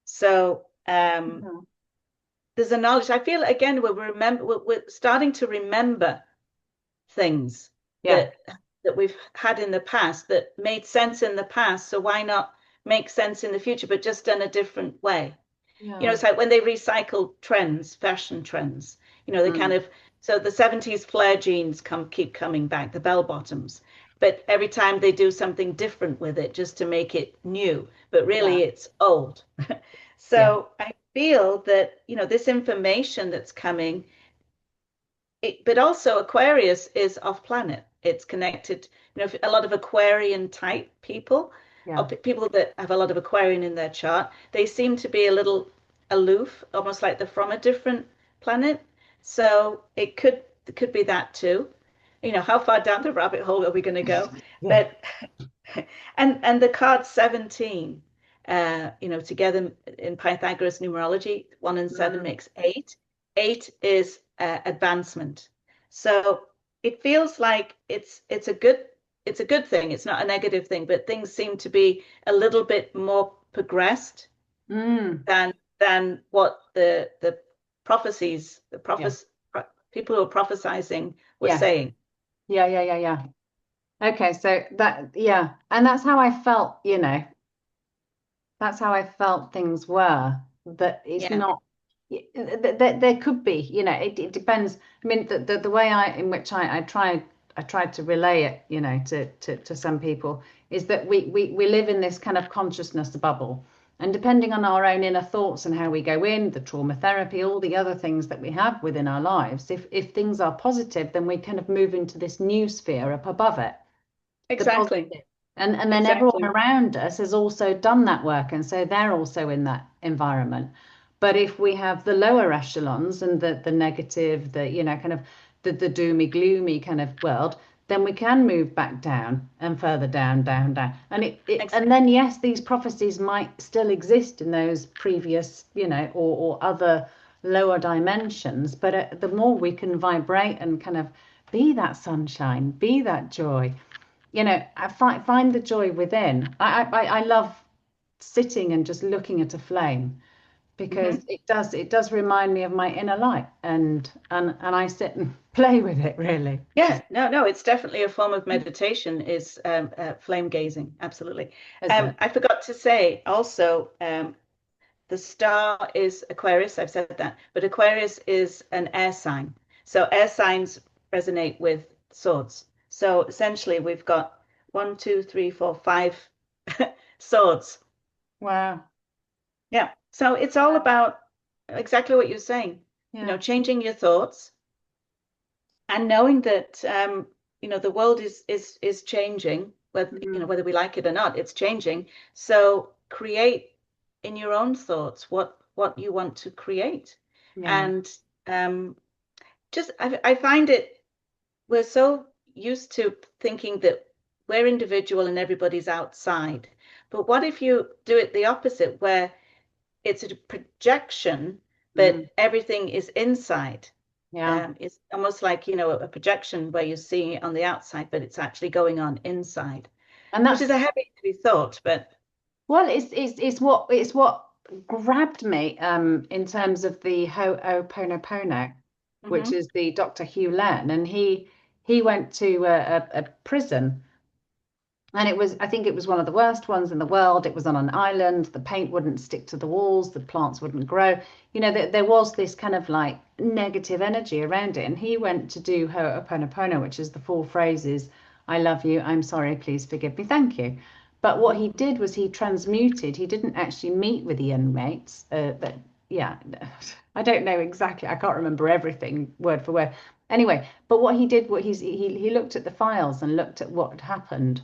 So Mhm. there's a knowledge. I feel again we're starting to remember things Yeah. that we've had in the past that made sense in the past. So why not make sense in the future, but just in a different way? You know, Yeah. it's like when they recycle trends, fashion trends, you know, they kind Mm. of, so the 70s flare jeans keep coming back, the bell bottoms, but every time they do something different with it just to make it new, but Yeah. really it's old. Yeah. So I feel that, you know, this information that's coming, but also Aquarius is off planet. It's connected, you know, a lot of Aquarian type people, or Yeah. people that have a lot of Aquarian in their chart, they seem to be a little aloof, almost like they're from a different planet. So it could be that too. You know, how far down the rabbit hole are we going to go? Yeah. But and the card 17, you know, together in Pythagoras numerology, 1 and 7 Mm. makes 8. 8 is advancement. So it feels like it's a good thing. It's not a negative thing, but things seem to be a little bit more progressed Mm. than what the prophecies, Yeah. people who are prophesizing were Yeah. saying. Yeah. Yeah. Yeah. Yeah. Okay. So that, yeah. And that's how I felt, you know, that's how I felt things were. That it's Yeah, not, there could be, you know, it depends. I mean, the way in which I tried to relay it, you know, to some people is that we live in this kind of consciousness bubble. And depending on our own inner thoughts and how we go in, the trauma therapy, all the other things that we have within our lives, if things are positive, then we kind of move into this new sphere up above it, the exactly. positive. And then everyone Exactly. around us has also done that work, and so they're also in that environment. But if we have the lower echelons and the negative, the, you know, kind of the doomy gloomy kind of world, then we can move back down and further down, down, down. And and Exactly. then yes, these prophecies might still exist in those previous, you know, or other lower dimensions. But the more we can vibrate and kind of be that sunshine, be that joy, you know, I find the joy within. I love sitting and just looking at a flame because Hmm. it does remind me of my inner light, and I sit and play with it really. Yeah, no, no, it's definitely a form of meditation is flame gazing. Absolutely. Is it? I forgot to say also, the star is Aquarius. I've said that, but Aquarius is an air sign. So air signs resonate with swords. So essentially, we've got one, two, three, four, five swords. Wow. Yeah. So it's all about exactly what you're saying, you know, Yeah. changing your thoughts and knowing that you know the world is changing, whether you know Mm. whether we like it or not, it's changing. So create in your own thoughts what you want to create, Yeah. and um, just I find it we're so used to thinking that we're individual and everybody's outside. But what if you do it the opposite, where it's a projection, Mm. but everything is inside? Yeah. It's almost like, you know, a projection where you're seeing it on the outside, but it's actually going on inside, And which is that's, a heavy thought, but well, it's what grabbed me in terms of the Ho'oponopono, which mhm. is the Dr. Hugh Len, and he went to a prison. And it was, I think it was one of the worst ones in the world. It was on an island. The paint wouldn't stick to the walls. The plants wouldn't grow. You know, there was this kind of like negative energy around it. And he went to do Ho'oponopono, which is the four phrases: I love you, I'm sorry, please forgive me, thank you. But what Mhm. he did was he transmuted. He didn't actually meet with the inmates. Yeah, I don't know exactly. I can't remember everything word for word. Anyway, but what he did, he looked at the files and looked at what had happened,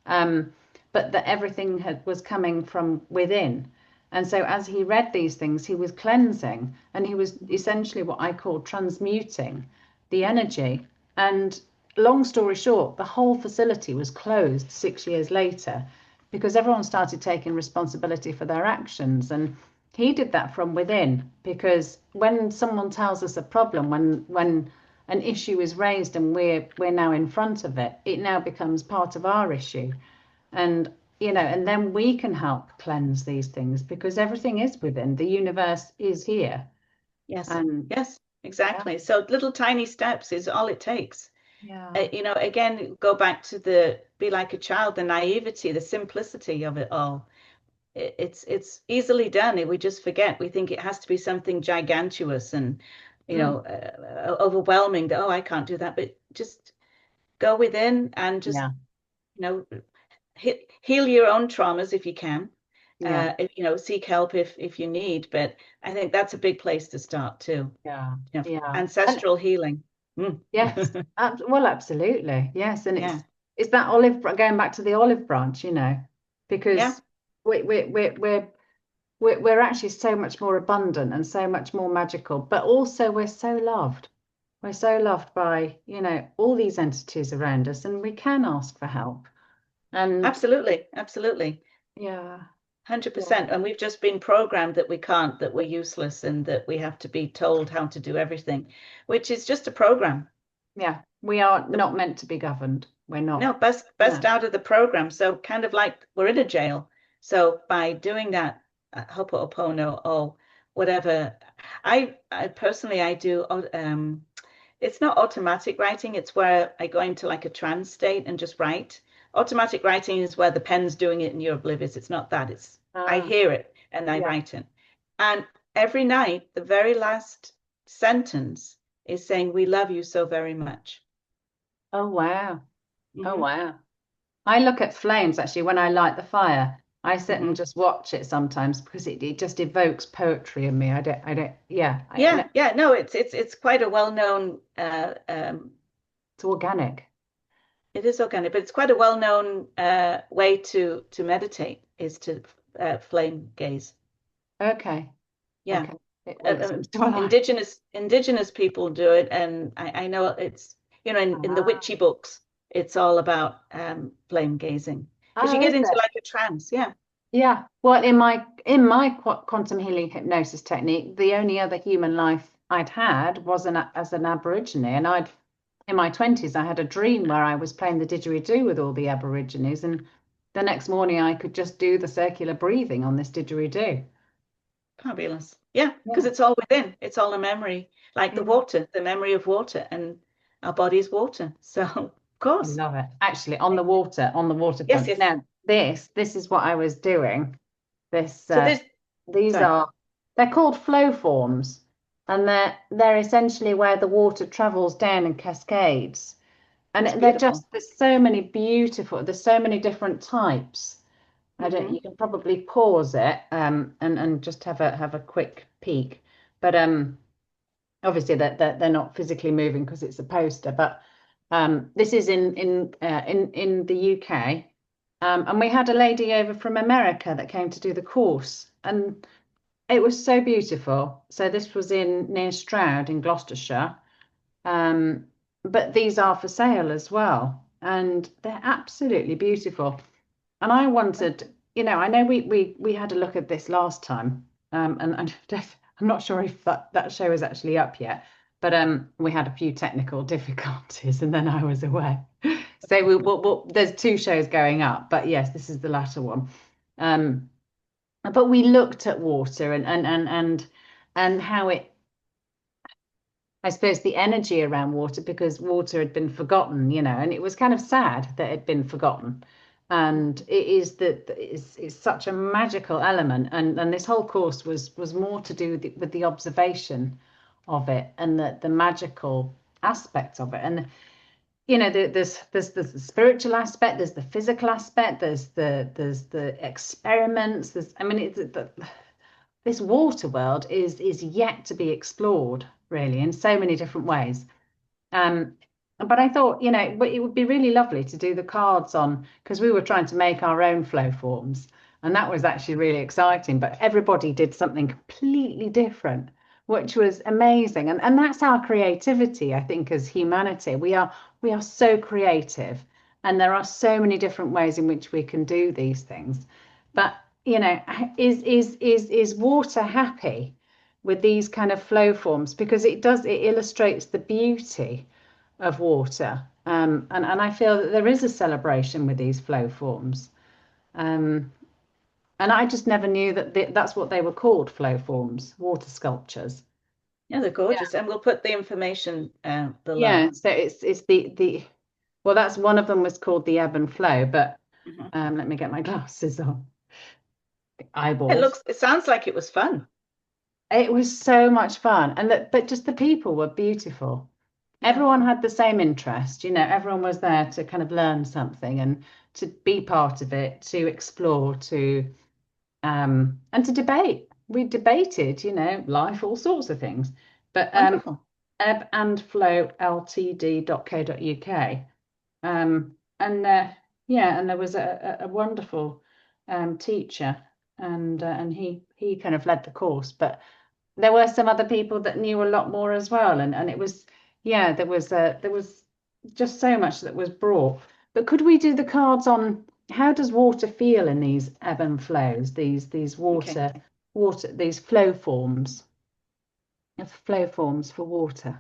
um, but that everything was coming from within. And so, as he read these things, he was cleansing and he was essentially what I call transmuting the energy. And long story short, the whole facility was closed 6 years later because everyone started taking responsibility for their actions. And he did that from within, because when someone tells us a problem, when an issue is raised and we're now in front of it, it now becomes part of our issue. And you know, and then we can help cleanse these things because everything is within. The universe is here. Yes, And yes, yeah, exactly. So little tiny steps is all it takes. yeah, You know, again, go back to the be like a child, the naivety, the simplicity of it all. It's easily done. We just forget. We think it has to be something gigantuous and, you mm, know, overwhelming. That oh, I can't do that. But just go within and just, yeah, you know, heal your own traumas if you can. yeah, If, you know, seek help if you need. But I think that's a big place to start too. yeah, You know, yeah. And ancestral healing. Mm. yes, well, absolutely. Yes. And Yeah, it's that going back to the olive branch, you know, yeah, because we're we're actually so much more abundant and so much more magical, but also we're so loved. We're so loved by, all these entities around us, and we can ask for help. And Absolutely, absolutely. yeah, yeah, 100%. And we've just been programmed that we can't, that we're useless, and that we have to be told how to do everything, which is just a program. yeah, we are The, not meant to be governed. We're no, not. best No. out of the program. So kind of like we're in a jail. So by doing that, Hopo'opono or whatever, I personally I do. It's not automatic writing. It's where I go into like a trance state and just write. Automatic writing is where the pen's doing it and you're oblivious. It's not that. It's I Ah, hear it and I yeah. write it. And every night, the very last sentence is saying, "We love you so very much." Oh, wow. Oh, Hmm. wow. I look at flames actually when I light the fire. I sit and Hmm. just watch it sometimes because it just evokes poetry in me. Yeah, Yeah, yeah. No, it's quite a well-known. it's organic. It is organic, but it's quite a well-known way to meditate is to flame gaze. Okay, Yeah. okay. It seems to align. Indigenous people do it, and I know it's in the Ah, witchy books, it's all about flame gazing because you oh, get is into it? like a trance. Yeah. Yeah. Well, in my quantum healing hypnosis technique, the only other human life I'd had was as an Aborigine, and in my 20s I had a dream where I was playing the didgeridoo with all the Aborigines, and the next morning I could just do the circular breathing on this didgeridoo. Fabulous. Yeah, because Yeah. it's all within. It's all a memory, like the Yeah. water, the memory of water, and our body's water. So, of I course. love it. Actually, on the Yes, waterfront. yes. Now, this is what I was doing. This So this, these sorry. are they're called flow forms, and they're essentially where the water travels down and cascades. That's And they're beautiful. just there's so many different types. I don't Hmm. You can probably pause it and just have a quick peek. But obviously they're not physically moving because it's a poster, but this is in the UK. And we had a lady over from America that came to do the course, and it was so beautiful. So this was in near Stroud in Gloucestershire. Um, but these are for sale as well, and they're absolutely beautiful. And I wanted, I know we had a look at this last time, and I'm not sure if that show is actually up yet, but we had a few technical difficulties, and then I was away. So there's two shows going up, but yes, this is the latter one. Um, but we looked at water and how it, I suppose, the energy around water, because water had been forgotten, and it was kind of sad that it had been forgotten. And it is that it's such a magical element, and this whole course was more to do with the observation of it and the magical aspects of it. And there's the spiritual aspect, there's the physical aspect, there's the experiments. I mean, this water world is yet to be explored really in so many different ways. Um, but I thought, but it would be really lovely to do the cards on, because we were trying to make our own flow forms, and that was actually really exciting. But everybody did something completely different, which was amazing. And that's our creativity, I think, as humanity. We are so creative, and there are so many different ways in which we can do these things. But is water happy with these kind of flow forms? Because it illustrates the beauty of water. And I feel that there is a celebration with these flow forms. Um, and I just never knew that that's what they were called, flow forms, water sculptures. Yeah, they're Yeah. gorgeous. And we'll put the information below. Yeah, so it's the well, that's one of them was called the ebb and flow, but Mhm. let me get my glasses on. It Eyeballs. looks, it sounds like it was fun. It was so much fun, but just the people were beautiful. Yeah, Everyone had the same interest, everyone was there to kind of learn something and to be part of it, to explore, and to debate. We debated, life, all sorts of things. But wonderful. ebbandflowltd.co.uk. And yeah, and there was a wonderful teacher, and he kind of led the course, but there were some other people that knew a lot more as well, and it was, yeah, there was just so much that was brought. But could we do the cards on how does water feel in these ebb and flows, these Okay. these flow forms for water?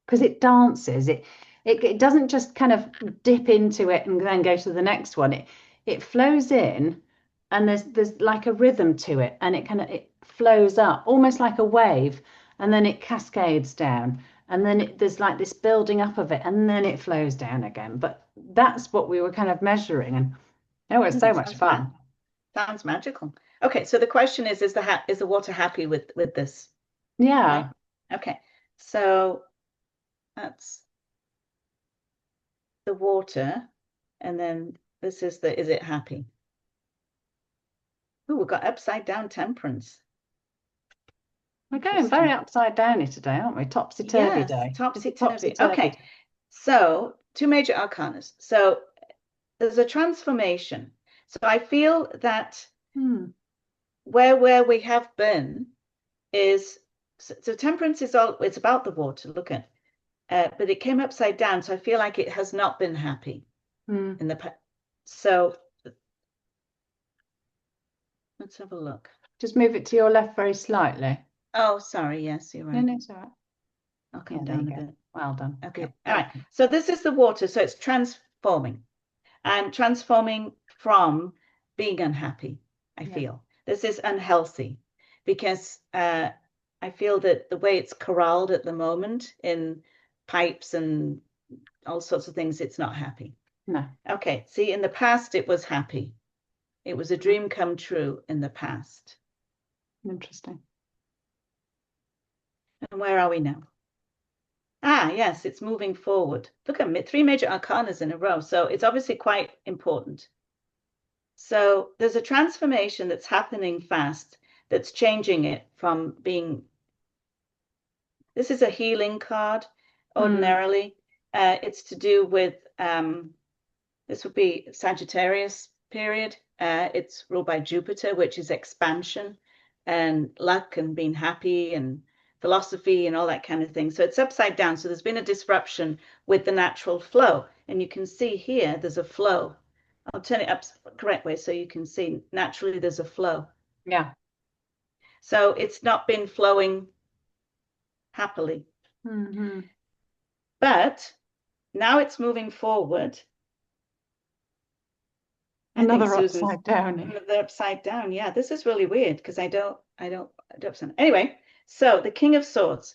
Because it dances, it doesn't just kind of dip into it and then go to the next one. It flows in, and there's like a rhythm to it, and it flows up almost like a wave, and then it cascades down, and then there's like this building up of it, and then it flows down again. But that's what we were kind of measuring, and it was so much fun. Sounds magical. Okay, so the question is the water happy with this? Yeah. Right? Okay, so that's the water, and then this is is it happy? Oh, we've got upside down temperance. We're going very upside downy today, aren't we? Topsy-turvy Yes, day. topsy-turvy. Okay, so two major arcanas. So there's a transformation. So I feel that where we have been is, so temperance is all, it's about the water, look at, but it came upside down. So I feel like it has not been happy in the past. So let's have a look. Just move it to your left very slightly. Oh, sorry. Yes, you're right. No, it's all right. I'll come down a bit. Well done. Okay. Good. All right. So this is the water. So it's transforming and transforming from being unhappy, I feel. This is unhealthy because I feel that the way it's corralled at the moment in pipes and all sorts of things, it's not happy. No. Okay. See, in the past, it was happy. It was a dream come true in the past. Interesting. And where are we now? Ah, yes, it's moving forward. Look at three major arcanas in a row. So it's obviously quite important. So there's a transformation that's happening fast, that's changing it from being, this is a healing card ordinarily. It's to do with, this would be Sagittarius period. It's ruled by Jupiter, which is expansion and luck and being happy and philosophy and all that kind of thing. So it's upside down. So there's been a disruption with the natural flow. And you can see here, there's a flow. I'll turn it up the correct way so you can see naturally there's a flow. Yeah. So it's not been flowing happily. But now it's moving forward. Another upside down. Another upside down. Yeah, this is really weird because I don't upside. Anyway, so the King of Swords,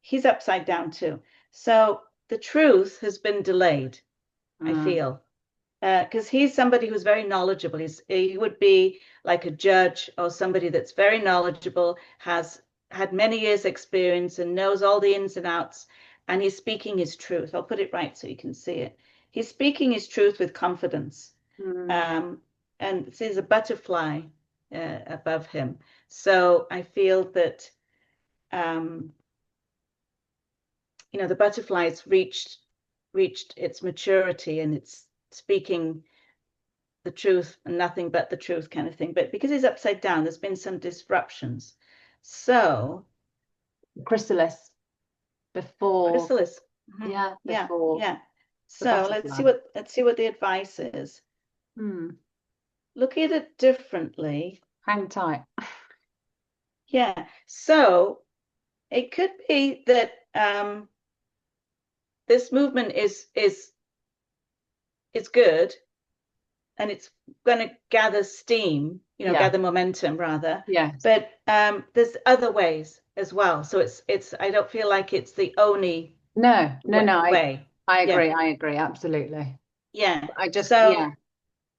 he's upside down too. So the truth has been delayed, I feel, because he's somebody who's very knowledgeable. He would be like a judge or somebody that's very knowledgeable, has had many years experience and knows all the ins and outs, and he's speaking his truth. I'll put it right so you can see it. He's speaking his truth with confidence. And there's a butterfly above him. So I feel that, the butterfly's reached its maturity and it's speaking the truth and nothing but the truth kind of thing. But because he's upside down, there's been some disruptions. So chrysalis before. Chrysalis. Yeah. Before. Yeah. So let's see what the advice is. Look at it differently. Hang tight. Yeah. So it could be that this movement is good, and it's going to gather steam, gather momentum rather. Yeah. But there's other ways as well. So it's I don't feel like it's the only way. I agree. I agree. Absolutely. Yeah.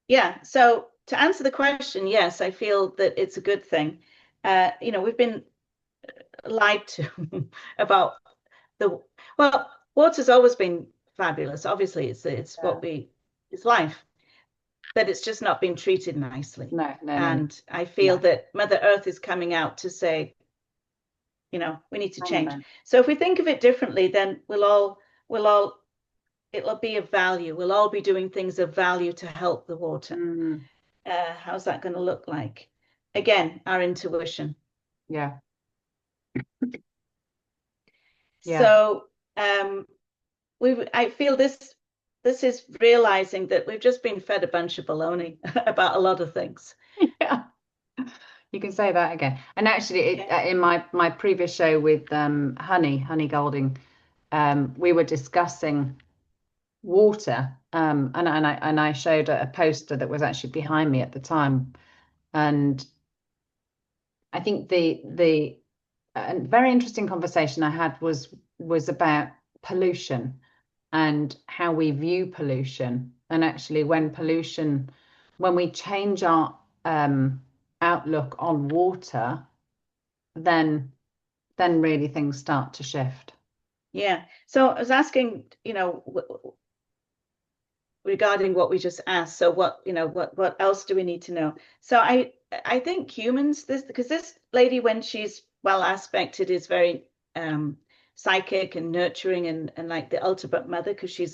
Yeah. So to answer the question, yes, I feel that it's a good thing. We've been lied to about water's always been fabulous. Obviously, it's life, but it's just not been treated nicely. No. And I feel that Mother Earth is coming out to say, we need to change. So if we think of it differently, then it'll be of value. We'll all be doing things of value to help the water. how's that going to look like? Again, our intuition. Yeah. Yeah. So I feel this is realizing that we've just been fed a bunch of baloney about a lot of things. Yeah. You can say that again. And actually, Okay. in my previous show with Honey Golding, we were discussing water, and I showed a poster that was actually behind me at the time, and I think the a very interesting conversation I had was about pollution and how we view pollution, and actually when we change our outlook on water, then really things start to shift. Yeah. So I was asking, regarding what we just asked. So what else do we need to know? So I think humans, because this lady, when she's well aspected, is very psychic and nurturing and like the ultimate mother because she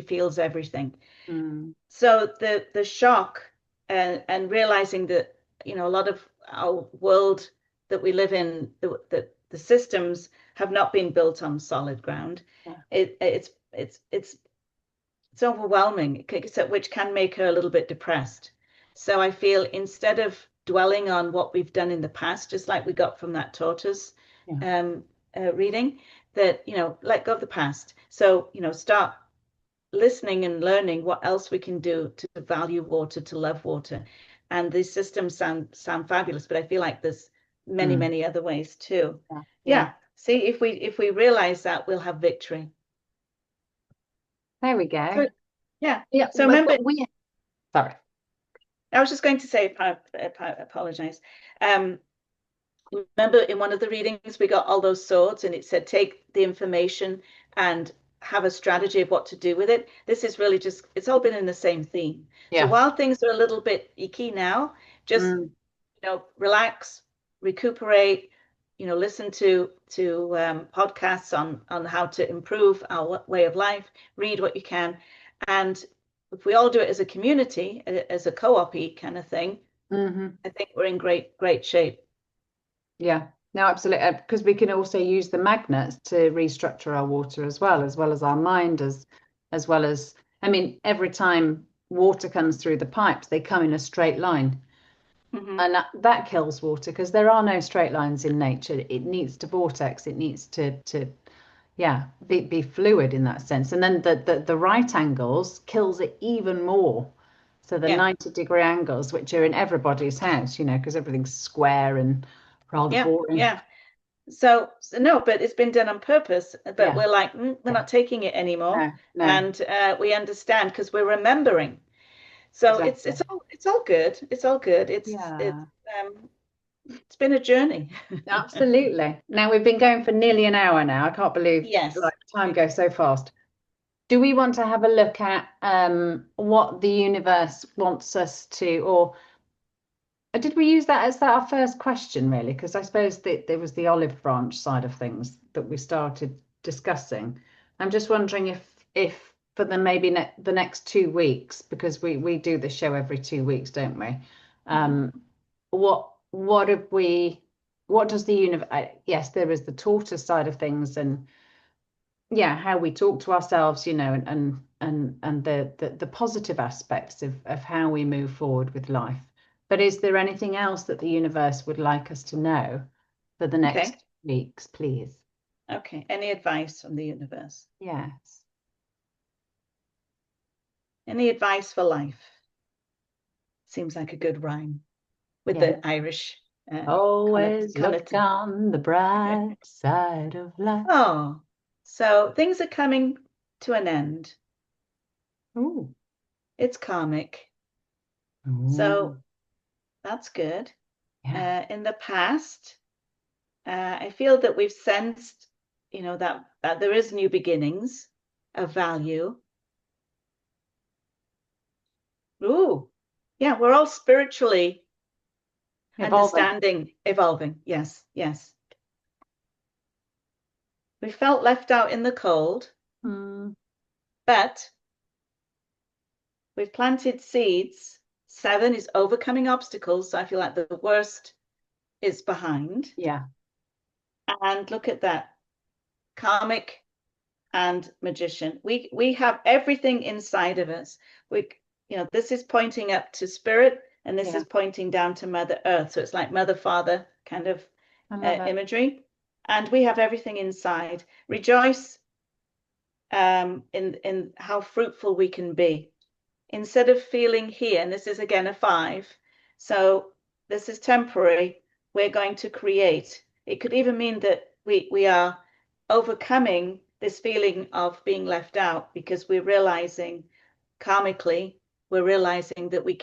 feels everything. Mm. So the shock and realizing that a lot of our world that we live in, the systems have not been built on solid ground. Yeah. It's overwhelming, which can make her a little bit depressed. So I feel instead of dwelling on what we've done in the past, just like we got from that tortoise Yeah. reading, that, let go of the past. So, start listening and learning what else we can do to value water, to love water. And these systems sound fabulous, but I feel like there's many, Mm. many other ways too. Yeah. Yeah. Yeah. See, if we realize that, we'll have victory. There we go. So yeah. Yeah, So remember, but we sorry. I was just going to say, I apologize. Um, remember in one of the readings, we got all those swords and it said, take the information and have a strategy of what to do with it. This is really just, it's all been in the same theme. So Yeah. while things are a little bit icky now, just, Mm. relax, recuperate, listen to podcasts on how to improve our way of life, read what you can. And if we all do it as a community, as a co-op kind of thing, Hmm. I think we're in great shape. Yeah. No, absolutely. Because we can also use the magnets to restructure our water as well as our mind, as well as, I mean, every time water comes through the pipes, they come in a straight line. Hmm. And that kills water because there are no straight lines in nature. It needs to vortex, it needs to yeah, be fluid in that sense. And then the right angles kills it even more. So the Yeah, 90-degree angles, which are in everybody's house, because everything's square and rather yeah, boring. yeah. So no, but it's been done on purpose. But Yeah, we're like, we're yeah. not taking it anymore, No, no, and we understand because we're remembering. So it's exactly. it's all it's all good. It's all good. Yeah, Um it's been a journey. absolutely. Now we've been going for nearly an hour now. I can't believe Yes. like time goes so fast. Do we want to have a look at what the universe wants us to, or did we use that as our first question, really? Because I suppose that there was the olive branch side of things that we started discussing. I'm just wondering if for the maybe the next 2 weeks, because we do the show every 2 weeks, don't we? Mhm. What have we? What does the universe? Yes, there is the tortoise side of things, and yeah, how we talk to ourselves, and the positive aspects of how we move forward with life. But is there anything else that the universe would like us to know for the Okay. next weeks, please? Okay. Any advice from the universe? Yes. Any advice for life? Seems like a good rhyme with Yeah. the Irish Always look connotation. on the bright side of life. Oh, so things are coming to an end. Ooh. It's karmic. So Ooh. that's good. Yeah. In the past, I feel that we've sensed, that there is new beginnings of value. Ooh, yeah, we're all spiritually Evolving. understanding, evolving. Yes, yes. We felt left out in the cold, Mm. but we've planted seeds 7 is overcoming obstacles. So I feel like the worst is behind. Yeah. And look at that, karmic and magician. We have everything inside of us. We, this is pointing up to spirit, and this Yeah. is pointing down to Mother Earth. So it's like Mother Father kind of I love it. imagery. And we have everything inside. Rejoice in how fruitful we can be. Instead of feeling here, and this is again a 5, so this is temporary, we're going to create. It could even mean that we are overcoming this feeling of being left out because we're realizing karmically, we're realizing that we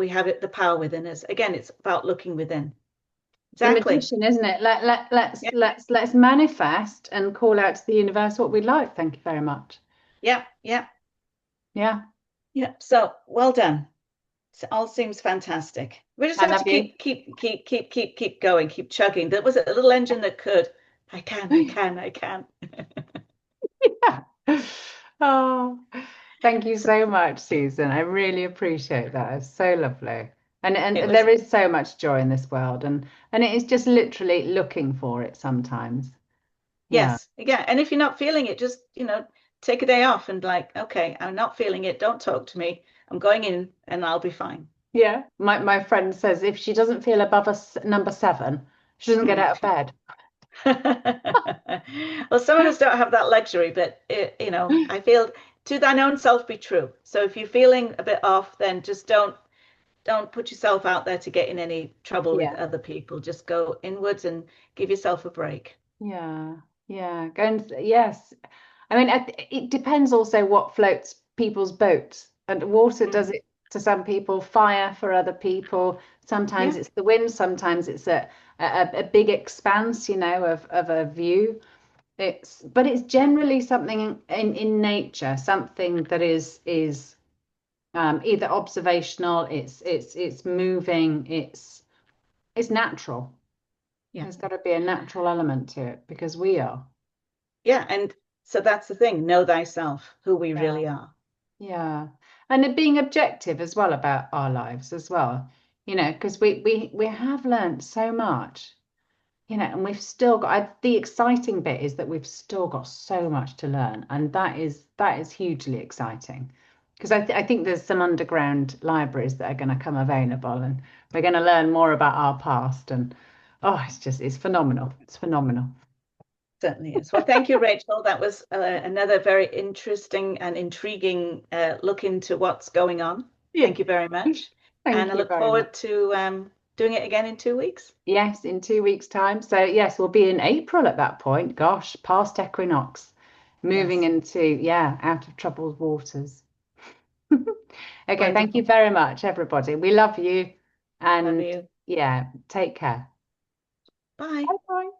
have the power within us. Again, it's about looking within. The Exactly. magician, isn't it? Let's Yeah. let's manifest and call out to the universe what we'd like. Thank you very much. Yeah. Yeah. Yeah. Yeah. So well done. It all seems fantastic. We just I have love to you. keep going, keep chugging. There was a little engine that could. I can. Yeah. Oh, thank you so much, Susan. I really appreciate that. It's so lovely. It And was, there is so much joy in this world, and it is just literally looking for it sometimes. Yeah. yes. Yeah. And if you're not feeling it, just, take a day off and like, okay, I'm not feeling it. Don't talk to me. I'm going in and I'll be fine. Yeah. My friend says if she doesn't feel above number 7, she doesn't get Mm. out of bed. Well, some of us don't have that luxury, but I feel to thine own self be true. So if you're feeling a bit off, then just don't put yourself out there to get in any trouble with Yeah. other people. Just go inwards and give yourself a break. Yeah. Yeah. Yes. I mean, it depends also what floats people's boats. And water does Mm. it to some people, fire for other people. Sometimes Yeah, it's the wind, sometimes it's a big expanse, of a view. But it's generally something in nature, something that is either observational, it's moving, it's natural. yeah, There's got to be a natural element to it because we are. yeah. And so that's the thing. Know thyself, who we Yeah. really are. Yeah. And it being objective as well about our lives as well, because we have learned so much, and we've still got the exciting bit is that we've still got so much to learn, and that is hugely exciting. Because I think there's some underground libraries that are going to come available, and we're going to learn more about our past, and it's phenomenal. It's phenomenal. Certainly is. Well, thank you, Rachel. That was another very interesting and intriguing look into what's going on. Yeah. Thank you very much. And Thank I you look very much. forward to doing it again in 2 weeks. Yes, in 2 weeks' time. So yes, we'll be in April at that point. Gosh, past Equinox, moving Yes. into, out of troubled waters. Okay, thank you Wonderful. very much, everybody. We love you. Love And you. yeah, take care. Bye. Bye bye.